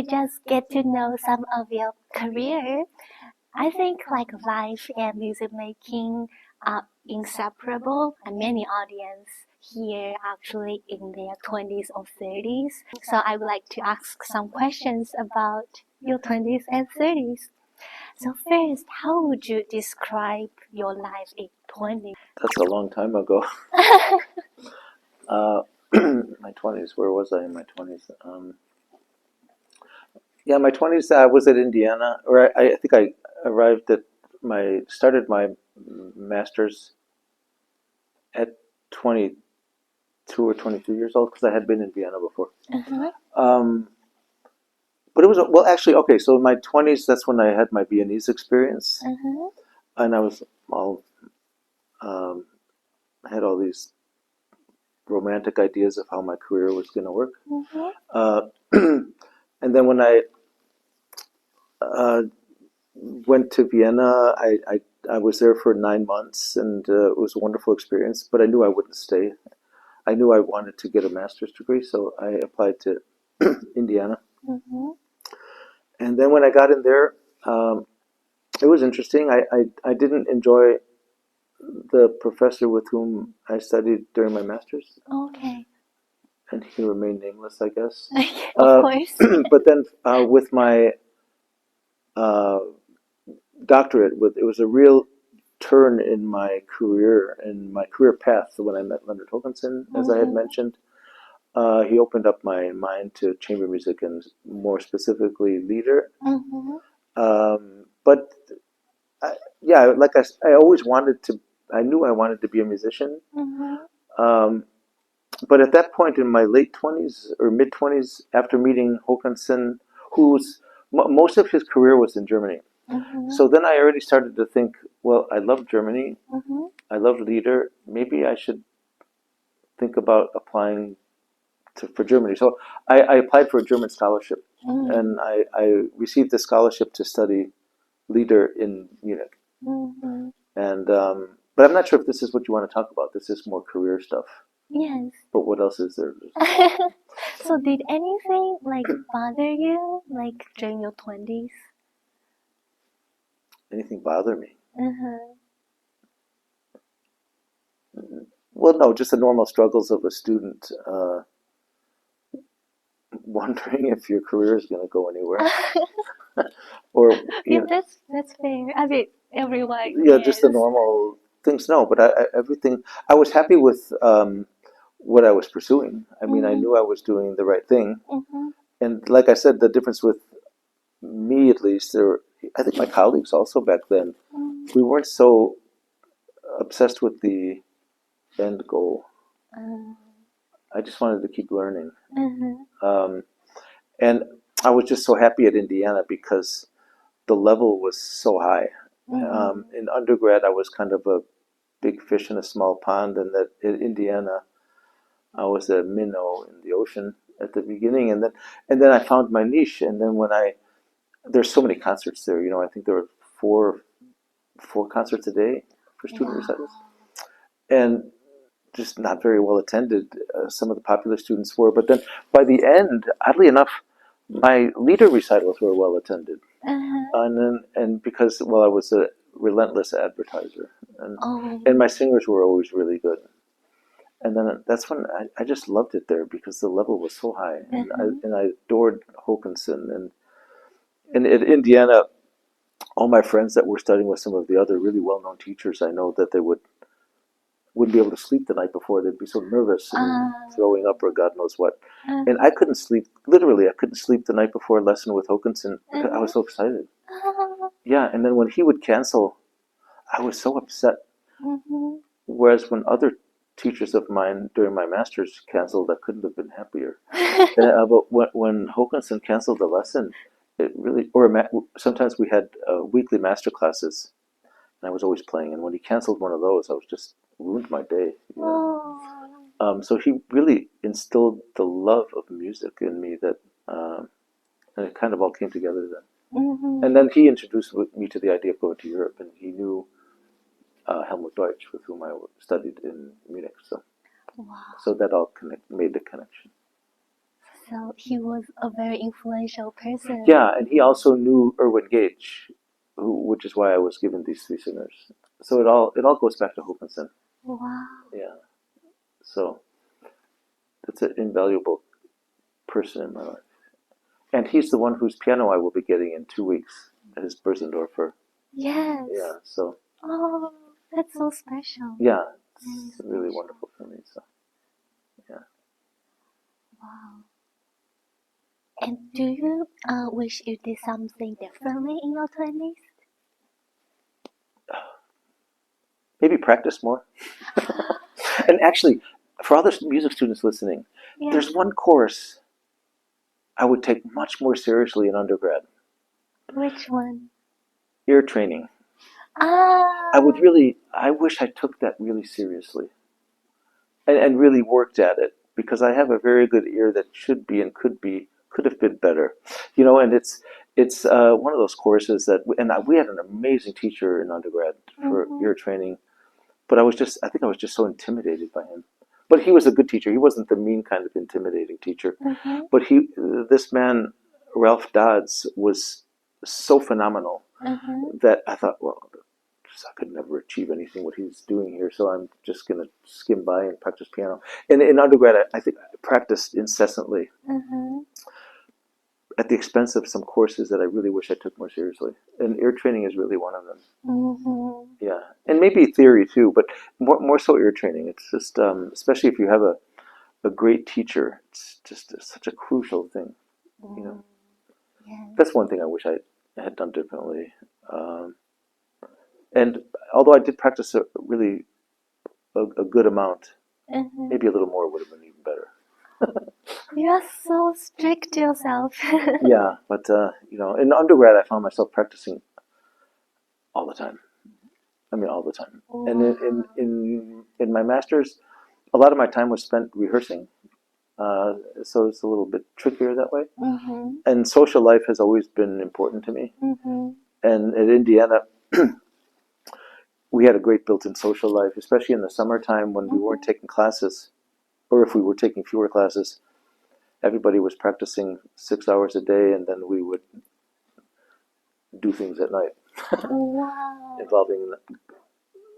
to just get to know some of your career. I think like life and music making are inseparable, and many audience here actually in their 20s or 30s. So I would like to ask some questions about your 20s and 30s. So first, how would you describe your life in 20s? That's a long time ago. My 20s, where was I in my 20s? Yeah, my 20s, I was at Indiana, or I think I started my master's at 22 or 23 years old because I had been in Vienna before. But it was, well, actually, okay, so in my 20s, that's when I had my Viennese experience. And I was all, I had all these romantic ideas of how my career was going to work. And then when I went to Vienna, I was there for 9 months, and it was a wonderful experience, but I knew I wouldn't stay. I knew I wanted to get a master's degree, so I applied to Indiana. And then when I got in there, it was interesting. I didn't enjoy the professor with whom I studied during my master's. Okay. And he remained nameless, I guess. Of course. But then with my doctorate, it was a real turn in my career path when I met Leonard Håkansson, as I had mentioned. He opened up my mind to chamber music and more specifically lieder. But yeah, like I always wanted to. I knew I wanted to be a musician. But at that point in my late 20s or mid 20s, after meeting Håkansson, most of his career was in Germany. So then I already started to think, well, I love Germany. I love lieder. Maybe I should think about applying for Germany. So I applied for a German scholarship, and I received the scholarship to study lieder in Munich. And but I'm not sure if this is what you want to talk about. This is more career stuff. Yes. But what else is there? So did anything like bother you like during your 20s? Anything bother me? Well, no, just the normal struggles of a student, wondering if your career is going to go anywhere, or that's fair. I mean, everyone. Yeah, just the normal things. No, but everything. I was happy with what I was pursuing. I mean, I knew I was doing the right thing, and like I said, the difference with me, at least, I think my colleagues also back then, we weren't so obsessed with the end goal. I just wanted to keep learning. And I was just so happy at Indiana because the level was so high. In undergrad, I was kind of a big fish in a small pond, and that in Indiana, I was a minnow in the ocean at the beginning, and then I found my niche. And then there's so many concerts there. I think there were four concerts a day for student recitals, and just not very well attended. Some of the popular students were, but then by the end, oddly enough, my lieder recitals were well attended, and because I was a relentless advertiser, and my singers were always really good. And then that's when I just loved it there because the level was so high, and I adored Håkansson, and at Indiana, all my friends that were studying with some of the other really well-known teachers, I know that they wouldn't be able to sleep the night before. They'd be so nervous and throwing up or God knows what. And I couldn't sleep. Literally, I couldn't sleep the night before a lesson with Håkansson. I was so excited. Yeah, and then when he would cancel, I was so upset. Whereas when other teachers of mine during my master's canceled, I couldn't have been happier. But when Håkansson canceled the lesson, it really, sometimes we had weekly master classes, and I was always playing. And when he canceled one of those, I was just ruined my day. So he really instilled the love of music in me and it kind of all came together then. And then he introduced me to the idea of going to Europe, and he knew Helmut Deutsch, with whom I studied in Munich. So that all made the connection. So he was a very influential person. Yeah, and he also knew Irwin Gage, which is why I was given these three singers. So it all goes back to Hokanson. Wow. Yeah. So that's an invaluable person in my life. And he's the one whose piano I will be getting in 2 weeks, his Berzendorfer. Yes. Yeah, so. Oh, that's so special. Yeah, it's really wonderful for me. So, yeah. Wow. And do you wish you did something differently in your 20s? Maybe practice more. And actually, for other music students listening, there's one course I would take much more seriously in undergrad. Which one? Ear training. I wish I took that really seriously and really worked at it, because I have a very good ear that should be and could have been better. And it's one of those courses that, we had an amazing teacher in undergrad for ear training, but I think I was just so intimidated by him. But he was a good teacher. He wasn't the mean kind of intimidating teacher. But this man, Ralph Dodds, was so phenomenal that I thought, well, I could never achieve anything what he's doing here, so I'm just going to skim by and practice piano. And in undergrad, I think I practiced incessantly at the expense of some courses that I really wish I took more seriously. And ear training is really one of them. Yeah, and maybe theory too, but more so ear training. It's just, especially if you have a great teacher, it's just such a crucial thing. That's one thing I wish I had done differently. And although I did practice a good amount, maybe a little more would have been even better. You're so strict yourself. Yeah, but in undergrad, I found myself practicing all the time. I mean, all the time. Wow. And in my master's, a lot of my time was spent rehearsing. So it's a little bit trickier that way. And social life has always been important to me. And at Indiana, we had a great built-in social life, especially in the summertime when we weren't taking classes, or if we were taking fewer classes. Everybody was practicing 6 hours a day, and then we would do things at night. Wow. Involving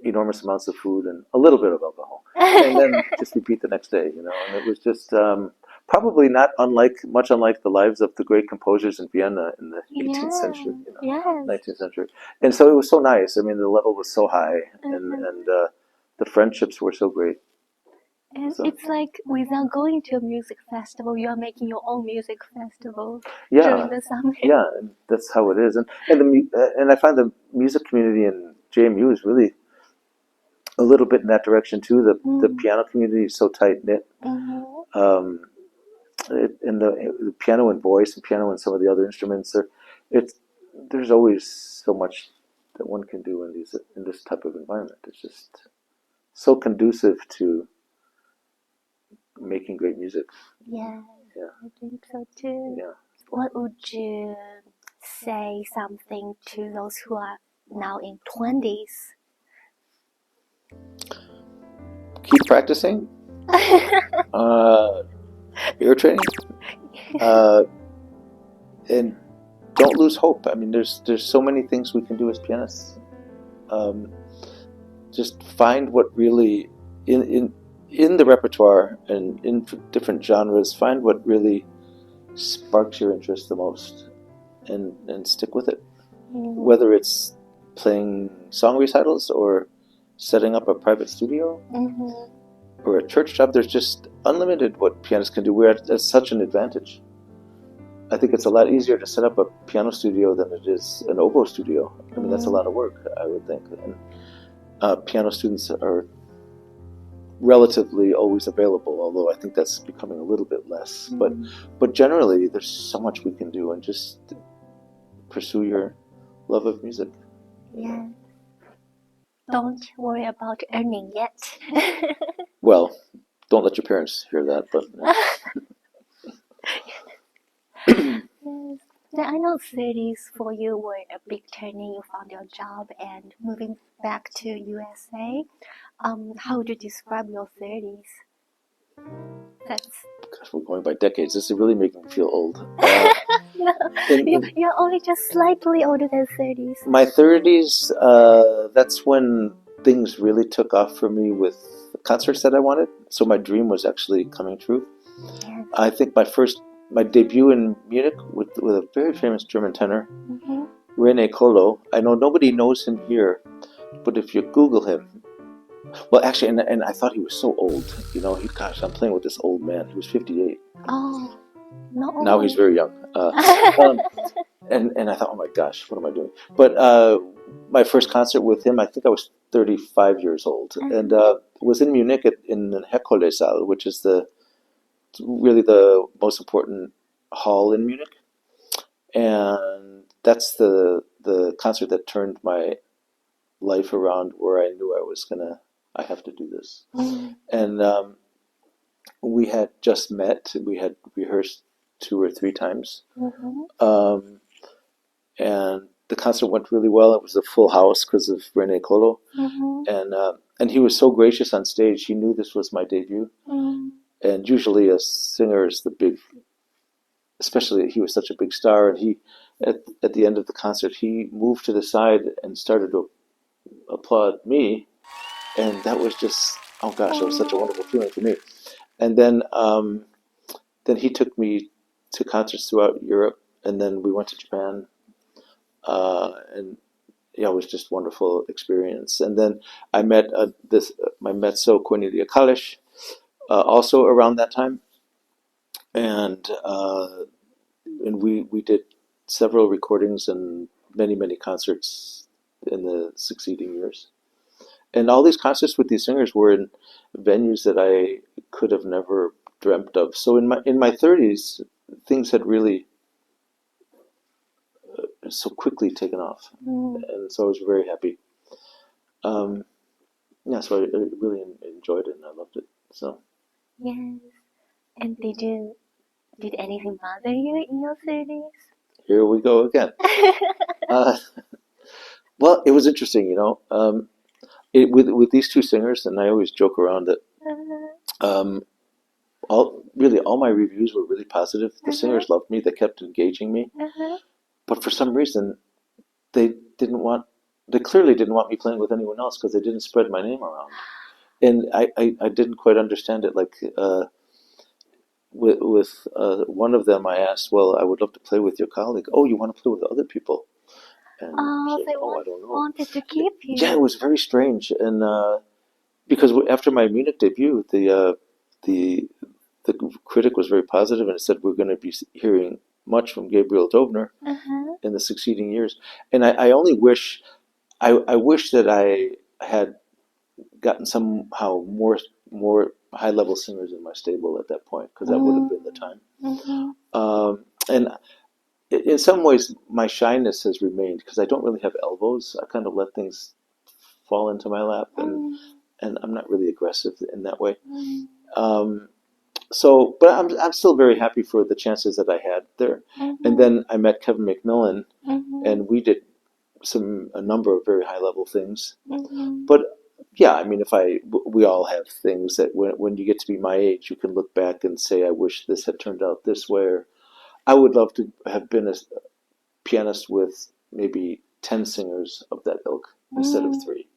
enormous amounts of food and a little bit of alcohol, and then just repeat the next day. And it was just probably not much unlike the lives of the great composers in Vienna in the 18th century, 19th century. And so it was so nice. I mean, the level was so high, and the friendships were so great. And so, it's like without going to a music festival, you are making your own music festival during the summer. Yeah, and that's how it is. And I find the music community in JMU is really a little bit in that direction too. The piano community is so tight knit. And the piano and voice and piano and some of the other instruments, there's always so much that one can do in this type of environment. It's just so conducive to making great music. Yeah, I think so too. Yeah. What would you say something to those who are now in 20s? Keep practicing. Ear training. And don't lose hope. I mean, there's so many things we can do as pianists. Just find what really in the repertoire and in different genres, find what really sparks your interest the most, and stick with it. Whether it's playing song recitals or setting up a private studio or a church job, there's just unlimited what pianists can do. We're at such an advantage. I think it's a lot easier to set up a piano studio than it is an oboe studio. I mean, that's a lot of work, I would think. And piano students are relatively always available, although I think that's becoming a little bit less. But generally, there's so much we can do, and just pursue your love of music. Yeah. Don't worry about earning yet. Well, don't let your parents hear that, but... Yes. I know 30s for you were a big turning. You found your job and moving back to USA. How would you describe your 30s? That's Gosh, we're going by decades. This is really making me feel old. no, you're only just slightly older than 30s. My 30s, that's when things really took off for me with concerts that I wanted. So my dream was actually coming true. Yes. I think my debut in Munich with a very famous German tenor, Rene Kolo. I know nobody knows him here, but if you Google him, well, actually, and I thought he was so old. You know, gosh, I'm playing with this old man. He was 58. Oh, no. Now he's very young. And I thought, oh my gosh, what am I doing? But my first concert with him, I think I was 35 years old, and was in Munich in the Heckolsaal, which is really the most important hall in Munich, and that's the concert that turned my life around, where I knew I have to do this. And we had just met. We had rehearsed 2 or 3 times. And the concert went really well. It was a full house because of Rene Kolo. And he was so gracious on stage. He knew this was my debut. And usually a singer is especially he was such a big star. And he, at the end of the concert, he moved to the side and started to applaud me. And that was just, oh gosh, it was such a wonderful feeling for me. And then he took me to concerts throughout Europe. And then we went to Japan. And yeah, it was just a wonderful experience. And then I met my mezzo Cornelia Kalisch, also around that time, and we did several recordings and many concerts in the succeeding years. And all these concerts with these singers were in venues that I could have never dreamt of. So in my 30s, things had really so quickly taken off, and so I was very happy. Yeah, so I really enjoyed it and I loved it. So yes. And did anything bother you in your 30s? Here we go again. Well, it was interesting, you know. With these 2 singers, and I always joke around that all my reviews were really positive. The singers loved me; they kept engaging me. But for some reason, they clearly didn't want me playing with anyone else because they didn't spread my name around. And I didn't quite understand it. Like with one of them, I asked, "Well, I would love to play with your colleague." "Oh, you want to play with other people?" And said, they I don't know. wanted to keep you. Yeah, it was very strange. And because after my Munich debut, the critic was very positive and said we're going to be hearing much from Gabriel Dobner in the succeeding years. And I only wish, I wish that I had gotten somehow more high level singers in my stable at that point, because that would have been the time. And in some ways, my shyness has remained because I don't really have elbows. I kind of let things fall into my lap, and I'm not really aggressive in that way. But I'm still very happy for the chances that I had there. And then I met Kevin McMillan, and we did a number of very high level things. But yeah, I mean, we all have things that when you get to be my age, you can look back and say, I wish this had turned out this way. Or I would love to have been a pianist with maybe 10 singers of that ilk instead of 3.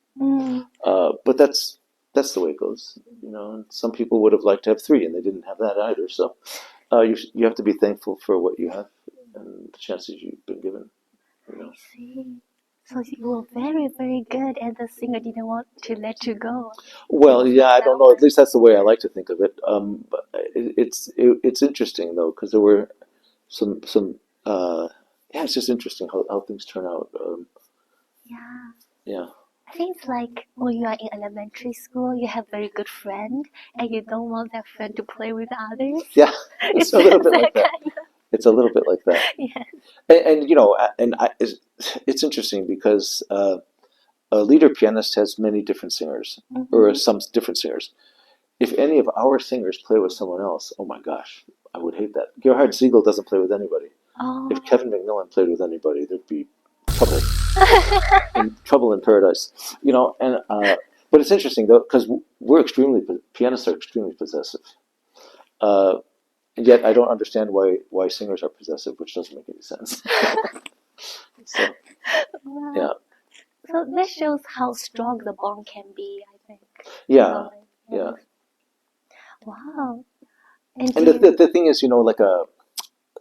But that's the way it goes, you know. And some people would have liked to have 3, and they didn't have that either. So you have to be thankful for what you have and the chances you've been given. You know. I see. So you were very, very good, and the singer didn't want to let you go. Well, yeah, I don't know. At least that's the way I like to think of it. But it's interesting though, because there were some yeah, it's just interesting how things turn out. Yeah. I think it's like when you are in elementary school, you have a very good friend, and you don't want that friend to play with others. Yeah, it's a little bit like that. It's a little bit like that. Yes. And you know, it's interesting because a leader pianist has many different singers, or some different singers. If any of our singers play with someone else, oh my gosh, I would hate that. Gerhard Siegel doesn't play with anybody. If Kevin McMillan played with anybody, there'd be trouble. Trouble in paradise, you know. And but it's interesting though, because pianists are extremely possessive. And yet I don't understand why singers are possessive, which doesn't make any sense. So, Wow. yeah. So this shows how strong the bond can be, I think. Yeah. Yes. Yeah. Wow. And And the thing is, like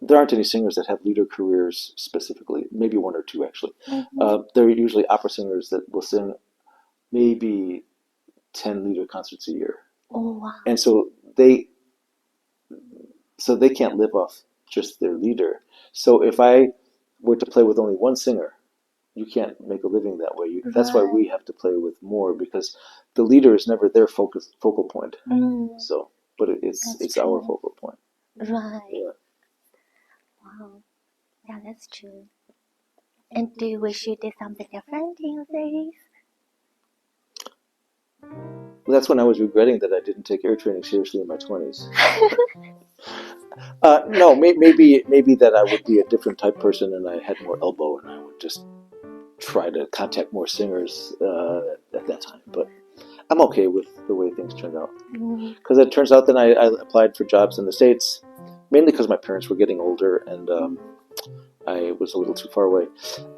there aren't any singers that have leader careers specifically. Maybe one or two actually. They're usually opera singers that will sing maybe 10 leader concerts a year. Oh wow. And so they can't live off just their leader. So if I were to play with only one singer, you can't make a living that way. That's why we have to play with more, because the leader is never their focal point. So, but it's our focal point. Right. Yeah. Wow. Yeah, that's true. And do you wish you did something different in your 30s? Well, that's when I was regretting that I didn't take air training seriously in my 20s. No, maybe that I would be a different type person and I had more elbow and I would just try to contact more singers at that time. But I'm okay with the way things turned out. Because it turns out that I applied for jobs in the States, mainly because my parents were getting older and I was a little too far away.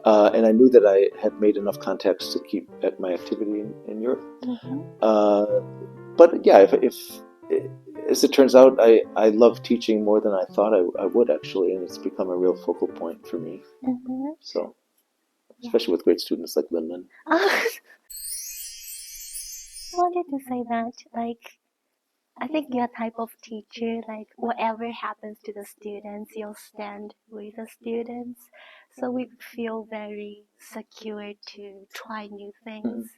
And I knew that I had made enough contacts to keep at my activity in Europe. But yeah, if as it turns out, I love teaching more than I thought I would actually, and it's become a real focal point for me. So, especially with great students like Linlin. I wanted to say that, like, I think you're a type of teacher, like, whatever happens to the students, you'll stand with the students. So we feel very secure to try new things.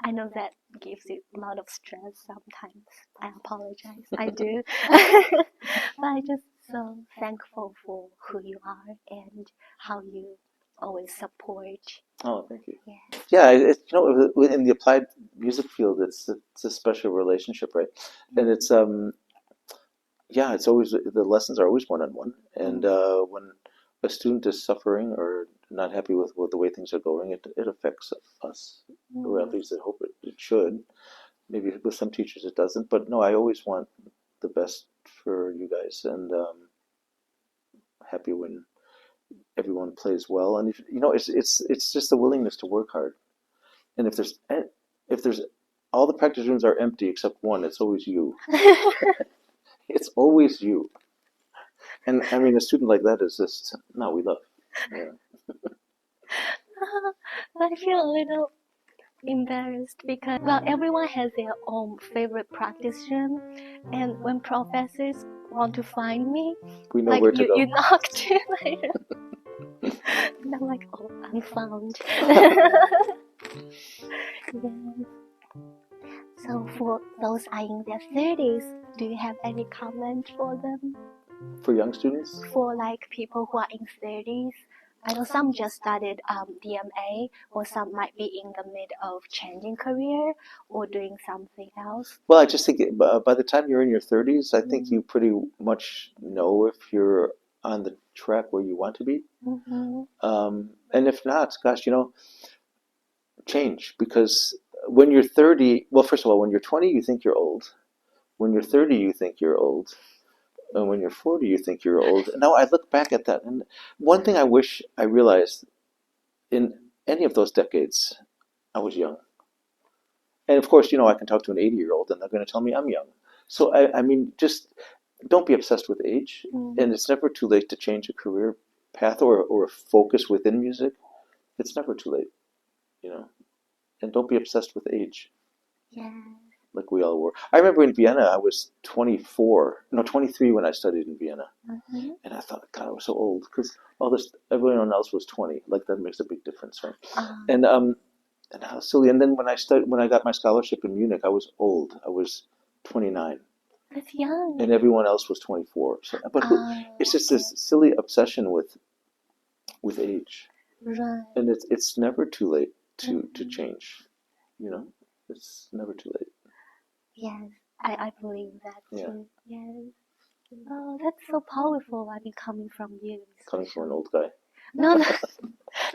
I know that gives you a lot of stress sometimes. I apologize. I do. But I'm just so thankful for who you are and how you always support. Oh, thank you. Yeah. Yeah, in the applied music field, it's a special relationship, right? And it's it's always, the lessons are always one-on-one, and when a student is suffering or not happy with the way things are going, it affects us, or at least I hope it should. Maybe with some teachers it doesn't, but no, I always want the best for you guys, and happy when everyone plays well. And it's just the willingness to work hard. And if there's all the practice rooms are empty except one, it's always you. It's always you. And I mean, a student like that is just no, we love. Yeah. I feel a little embarrassed because, well, everyone has their own favorite practice room, and when professors want to find me, We know like where to go. you knocked my room. And I'm like, oh, I'm found. Yeah. So for those are in their 30s, do you have any comment for them? For young students? For like people who are in 30s, I know some just started DMA, or some might be in the mid of changing career or doing something else. Well, I just think by the time you're in your 30s, I think you pretty much know if you're on the track where you want to be. And if not, gosh, change. Because when you're 30, well, first of all, when you're 20, you think you're old. When you're 30, you think you're old. And when you're 40, you think you're old. And now I look back at that, and one thing I wish I realized in any of those decades, I was young. And of course, I can talk to an 80-year-old and they're going to tell me I'm young. So, I mean, just don't be obsessed with age. And it's never too late to change a career path or a focus within music. It's never too late, And don't be obsessed with age. Yeah. Like we all were. I remember in Vienna, I was 23 when I studied in Vienna. And I thought, God, I was so old because everyone else was 20. Like that makes a big difference, right? And how silly. And then when I got my scholarship in Munich, I was old. I was 29. That's young. And everyone else was 24. So, but it's just this silly obsession with age. Right. And it's never too late to change. It's never too late. Yes, I believe that too. Yeah. Yes. Oh, that's so powerful. I mean, coming from you. Coming from an old guy. No.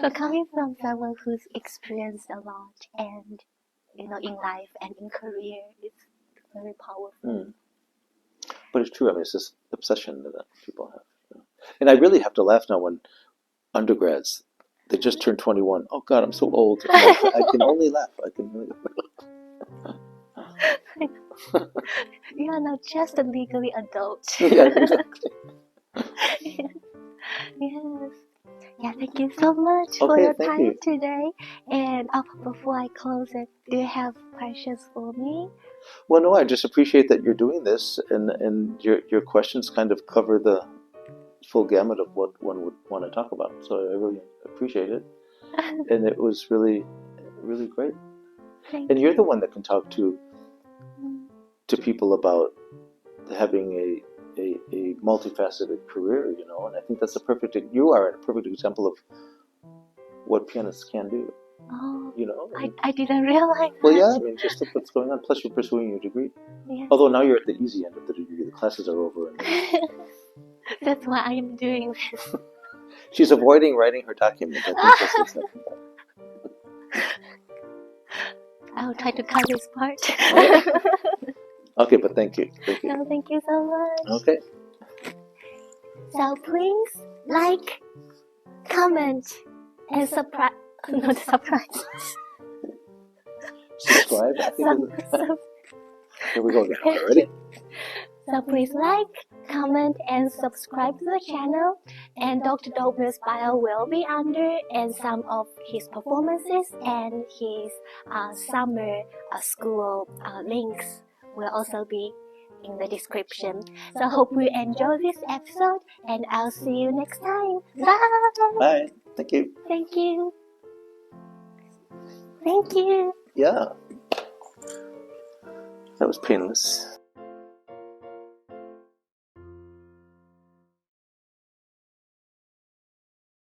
But coming from someone who's experienced a lot and, in life and in career, it's very powerful. But it's true. I mean, it's this obsession that people have. You know? And I really have to laugh now when undergrads, they just turned 21. Oh God, I'm so old. I can only laugh. I can only You are not just a legally adult. Yeah, exactly. Yes. Yeah, thank you so much for Okay, your thank time you. today. And before I close it, do you have questions for me? Well, no, I just appreciate that you're doing this, and your questions kind of cover the full gamut of what one would want to talk about. So I really appreciate it, and it was really, really great. And you're the one that can talk to people about having a multifaceted career, you know. And I think that's you are a perfect example of what pianists can do. Oh, You know, I didn't realize well, that. yeah, I mean, just look what's going on. Plus, you're pursuing your degree. Yes. Although now you're at the easy end of the degree. The classes are over. And That's why I am doing this. she's avoiding writing her document. I think that's what's happening. I'll try to cut this part. Okay, but thank you. Thank you. No, thank you so much. Okay. So please like, comment, and subscribe. Not surprise. Subscribe. I think here we go again. Okay, ready? So please like, comment, and subscribe to the channel. And Dr. Dobner's bio will be under, and some of his performances and his summer school links will also be in the description. So hope you enjoy this episode, and I'll see you next time. Bye! Bye. Thank you. Thank you. Thank you. Yeah. That was painless.